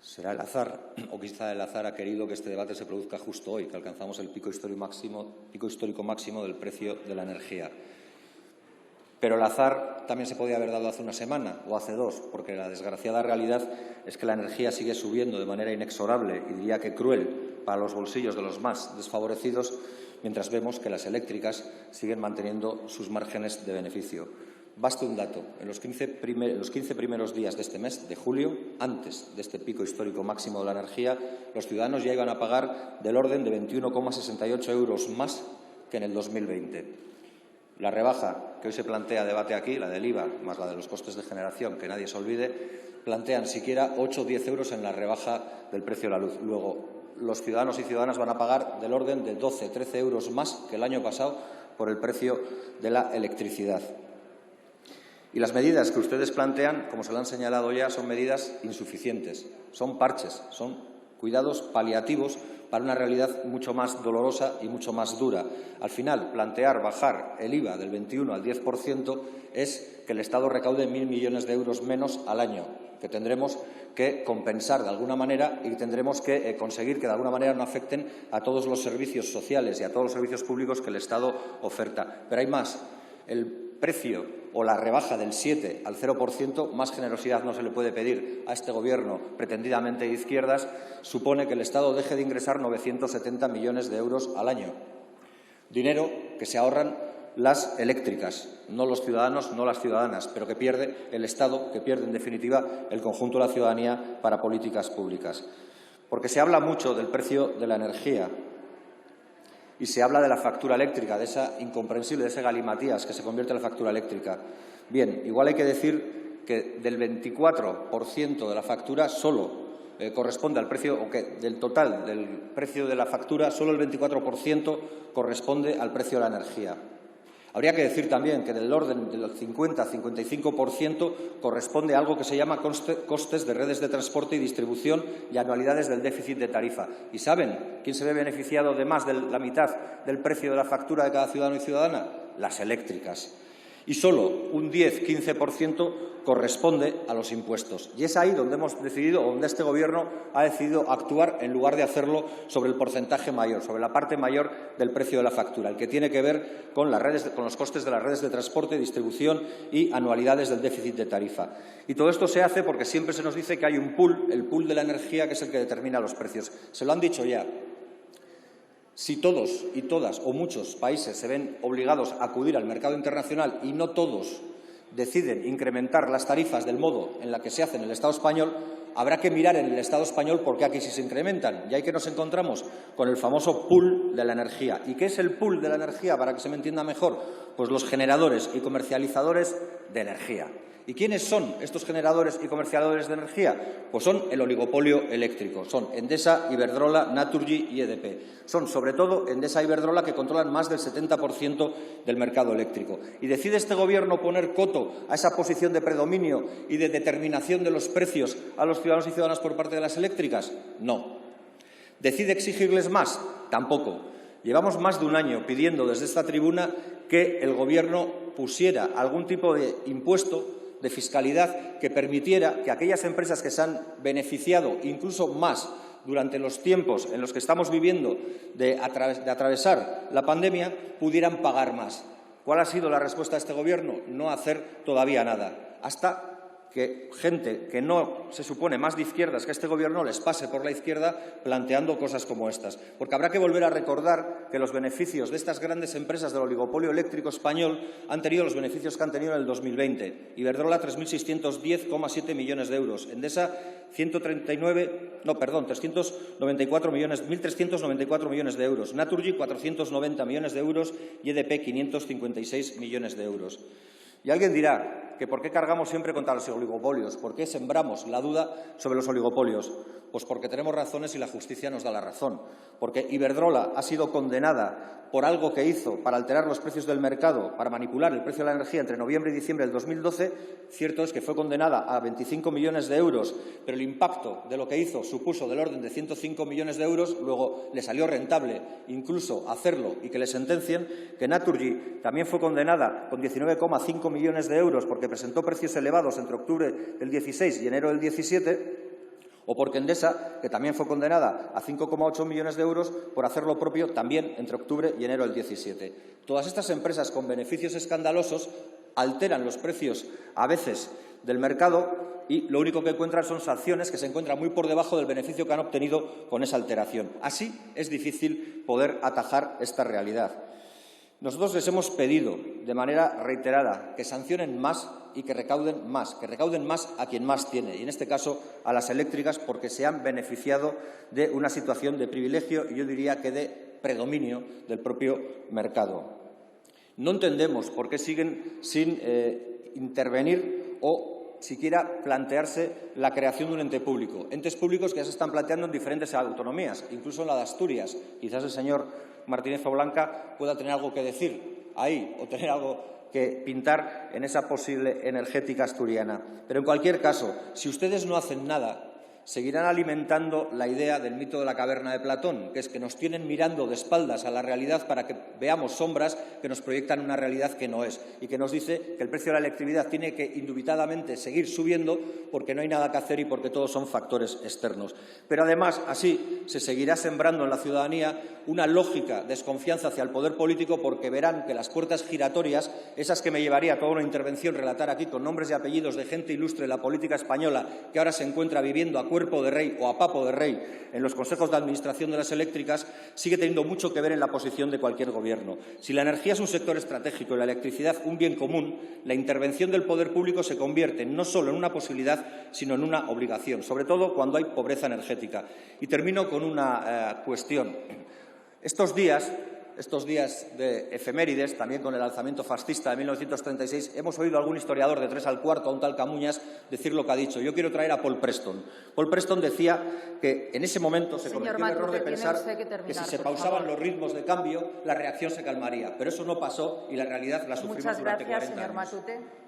Será el azar, o quizá el azar ha querido que este debate se produzca justo hoy, que alcanzamos el pico histórico máximo del precio de la energía. Pero el azar también se podía haber dado hace una semana o hace dos, porque la desgraciada realidad es que la energía sigue subiendo de manera inexorable y diría que cruel para los bolsillos de los más desfavorecidos, mientras vemos que las eléctricas siguen manteniendo sus márgenes de beneficio. Baste un dato. En los 15 primeros días de este mes, de julio, antes de este pico histórico máximo de la energía, los ciudadanos ya iban a pagar del orden de 21,68 euros más que en el 2020. La rebaja que hoy se plantea a debate aquí, la del IVA más la de los costes de generación, que nadie se olvide, plantean siquiera 8 o 10 euros en la rebaja del precio de la luz. Luego, los ciudadanos y ciudadanas van a pagar del orden de 12 o 13 euros más que el año pasado por el precio de la electricidad. Y las medidas que ustedes plantean, como se lo han señalado ya, son medidas insuficientes, son parches, son cuidados paliativos para una realidad mucho más dolorosa y mucho más dura. Al final, plantear bajar el IVA del 21 al 10% es que el Estado recaude 1.000 millones de euros menos al año, que tendremos que compensar de alguna manera y tendremos que conseguir que de alguna manera no afecten a todos los servicios sociales y a todos los servicios públicos que el Estado oferta. Pero hay más. El precio o la rebaja del 7 al 0%, más generosidad no se le puede pedir a este Gobierno pretendidamente de izquierdas, supone que el Estado deje de ingresar 970 millones de euros al año. Dinero que se ahorran las eléctricas, no los ciudadanos, no las ciudadanas, pero que pierde el Estado, que pierde en definitiva el conjunto de la ciudadanía para políticas públicas. Porque se habla mucho del precio de la energía y se habla de la factura eléctrica, de esa incomprensible, de ese galimatías que se convierte en la factura eléctrica. Bien, igual hay que decir que del 24% de la factura solo corresponde al precio, o que del total del precio de la factura, solo el 24% corresponde al precio de la energía. Habría que decir también que del orden del 50-55% corresponde a algo que se llama costes de redes de transporte y distribución y anualidades del déficit de tarifa. ¿Y saben quién se ve beneficiado de más de la mitad del precio de la factura de cada ciudadano y ciudadana? Las eléctricas. Y solo un 10-15% corresponde a los impuestos. Y es ahí donde hemos decidido, o donde este Gobierno ha decidido actuar en lugar de hacerlo sobre el porcentaje mayor, sobre la parte mayor del precio de la factura, el que tiene que ver con los costes de las redes de transporte, distribución y anualidades del déficit de tarifa. Y todo esto se hace porque siempre se nos dice que hay un pool, el pool de la energía, que es el que determina los precios. Se lo han dicho ya. Si todos y todas o muchos países se ven obligados a acudir al mercado internacional y no todos deciden incrementar las tarifas del modo en la que se hace en el Estado español, habrá que mirar en el Estado español por qué aquí sí se incrementan. Y ahí que nos encontramos con el famoso pool de la energía. ¿Y qué es el pool de la energía? Para que se me entienda mejor, pues los generadores y comercializadores de energía. ¿Y quiénes son estos generadores y comercializadores de energía? Pues son el oligopolio eléctrico. Son Endesa, Iberdrola, Naturgy y EDP. Son, sobre todo, Endesa y Iberdrola, que controlan más del 70% del mercado eléctrico. ¿Y decide este Gobierno poner coto a esa posición de predominio y de determinación de los precios a los ciudadanos y ciudadanas por parte de las eléctricas? No. ¿Decide exigirles más? Tampoco. Llevamos más de un año pidiendo desde esta tribuna que el Gobierno pusiera algún tipo de impuesto, de fiscalidad, que permitiera que aquellas empresas que se han beneficiado incluso más durante los tiempos en los que estamos viviendo de atravesar la pandemia pudieran pagar más. ¿Cuál ha sido la respuesta de este Gobierno? No hacer todavía nada, hasta que gente que no se supone más de izquierdas que este Gobierno les pase por la izquierda planteando cosas como estas. Porque habrá que volver a recordar que los beneficios de estas grandes empresas del oligopolio eléctrico español han tenido los beneficios que han tenido en el 2020. Iberdrola, 3.610,7 millones de euros. Endesa, 1.394 millones de euros. Naturgy, 490 millones de euros y EDP, 556 millones de euros. Y alguien dirá que ¿por qué cargamos siempre contra los oligopolios? ¿Por qué sembramos la duda sobre los oligopolios? Pues porque tenemos razones y la justicia nos da la razón. Porque Iberdrola ha sido condenada por algo que hizo para alterar los precios del mercado, para manipular el precio de la energía entre noviembre y diciembre del 2012. Cierto es que fue condenada a 25 millones de euros, pero el impacto de lo que hizo supuso del orden de 105 millones de euros. Luego le salió rentable incluso hacerlo y que le sentencien. Que Naturgy también fue condenada con 19,5 millones de euros porque presentó precios elevados entre octubre del 16 y enero del 17. O porque Endesa, que también fue condenada a 5,8 millones de euros por hacer lo propio también entre octubre y enero del 17. Todas estas empresas con beneficios escandalosos alteran los precios a veces del mercado y lo único que encuentran son sanciones que se encuentran muy por debajo del beneficio que han obtenido con esa alteración. Así es difícil poder atajar esta realidad. Nosotros les hemos pedido de manera reiterada que sancionen más y que recauden más a quien más tiene, y en este caso a las eléctricas, porque se han beneficiado de una situación de privilegio y yo diría que de predominio del propio mercado. No entendemos por qué siguen sin intervenir o siquiera plantearse la creación de un ente público. Entes públicos que ya se están planteando en diferentes autonomías, incluso en la de Asturias. Quizás el señor Martínez Oblanca pueda tener algo que decir ahí o tener algo que pintar en esa posible energética asturiana. Pero, en cualquier caso, si ustedes no hacen nada, seguirán alimentando la idea del mito de la caverna de Platón, que es que nos tienen mirando de espaldas a la realidad para que veamos sombras que nos proyectan una realidad que no es y que nos dice que el precio de la electricidad tiene que indubitadamente seguir subiendo porque no hay nada que hacer y porque todos son factores externos. Pero, además, así se seguirá sembrando en la ciudadanía una lógica desconfianza hacia el poder político, porque verán que las puertas giratorias, esas que me llevaría a toda una intervención relatar aquí con nombres y apellidos de gente ilustre de la política española que ahora se encuentra viviendo a cuerpo de rey o a papo de rey en los consejos de administración de las eléctricas, sigue teniendo mucho que ver en la posición de cualquier gobierno. Si la energía es un sector estratégico y la electricidad un bien común, la intervención del poder público se convierte no solo en una posibilidad, sino en una obligación, sobre todo cuando hay pobreza energética. Y termino con una cuestión. Estos días de efemérides, también con el alzamiento fascista de 1936, hemos oído a algún historiador de 3 al cuarto, a un tal Camuñas, decir lo que ha dicho. Yo quiero traer a Paul Preston. Paul Preston decía que en ese momento se cometió el error de pensar que si se pausaban los ritmos de cambio, la reacción se calmaría. Pero eso no pasó y la realidad la sufrimos durante 40 años. Muchas gracias, señor Matute.